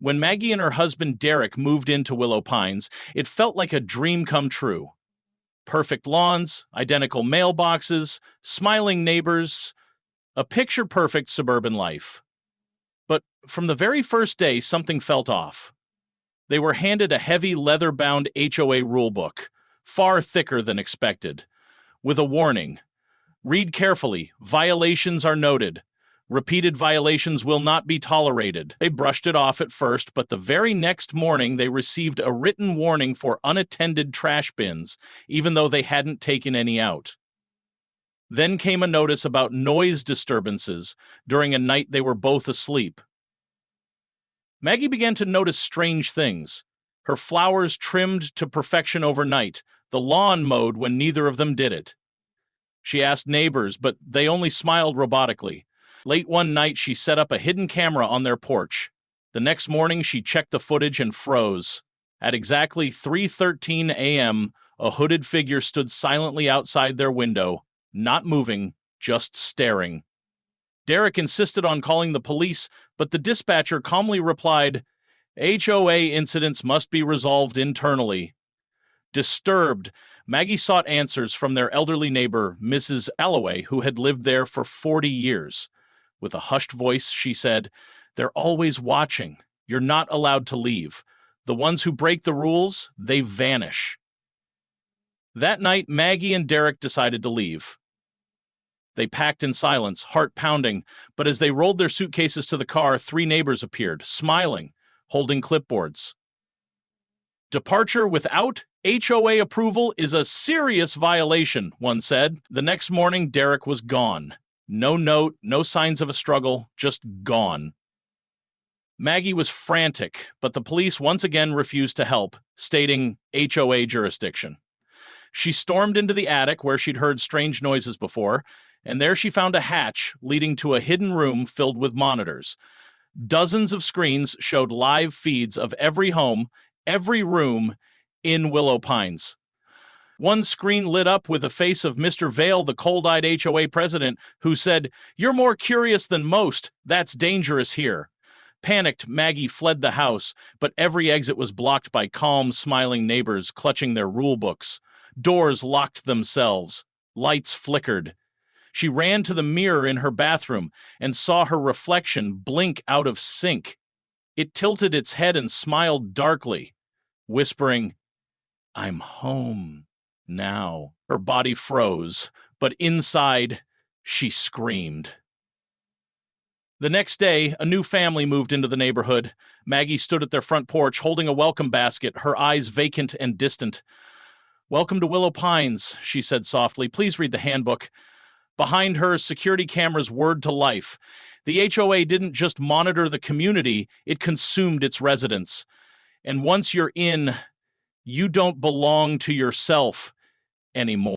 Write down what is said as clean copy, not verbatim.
When Maggie and her husband Derek moved into Willow Pines, it felt like a dream come true. Perfect lawns, identical mailboxes, smiling neighbors, a picture-perfect suburban life. But from the very first day, something felt off. They were handed a heavy leather-bound HOA rulebook, far thicker than expected, with a warning. Read carefully. Violations are noted. Repeated violations will not be tolerated. They brushed it off at first, but the very next morning they received a written warning for unattended trash bins, even though they hadn't taken any out. Then came a notice about noise disturbances during a night they were both asleep. Maggie began to notice strange things. Her flowers trimmed to perfection overnight, the lawn mowed when neither of them did it. She asked neighbors, but they only smiled robotically. Late one night, she set up a hidden camera on their porch. The next morning, she checked the footage and froze. At exactly 3:13 a.m., a hooded figure stood silently outside their window, not moving, just staring. Derek insisted on calling the police, but the dispatcher calmly replied, "HOA incidents must be resolved internally." Disturbed, Maggie sought answers from their elderly neighbor, Mrs. Alloway, who had lived there for 40 years. With a hushed voice, she said, "They're always watching. You're not allowed to leave. The ones who break the rules, they vanish." That night, Maggie and Derek decided to leave. They packed in silence, heart pounding, but as they rolled their suitcases to the car, three neighbors appeared, smiling, holding clipboards. "Departure without HOA approval is a serious violation," one said. The next morning, Derek was gone. No note, no signs of a struggle, just gone. Maggie was frantic, but the police once again refused to help, stating HOA jurisdiction. She stormed into the attic where she'd heard strange noises before, and there she found a hatch leading to a hidden room filled with monitors. Dozens of screens showed live feeds of every home, every room in Willow Pines. One screen lit up with the face of Mr. Vale, the cold-eyed HOA president, who said, "You're more curious than most. That's dangerous here." Panicked, Maggie fled the house, but every exit was blocked by calm, smiling neighbors clutching their rule books. Doors locked themselves. Lights flickered. She ran to the mirror in her bathroom and saw her reflection blink out of sync. It tilted its head and smiled darkly, whispering, "I'm home now." Her body froze, but inside, she screamed. The next day, a new family moved into the neighborhood. Maggie stood at their front porch holding a welcome basket, her eyes vacant and distant. "Welcome to Willow Pines," she said softly. "Please read the handbook." Behind her, security cameras whirred to life. The HOA didn't just monitor the community, it consumed its residents. And once you're in, you don't belong to yourself anymore.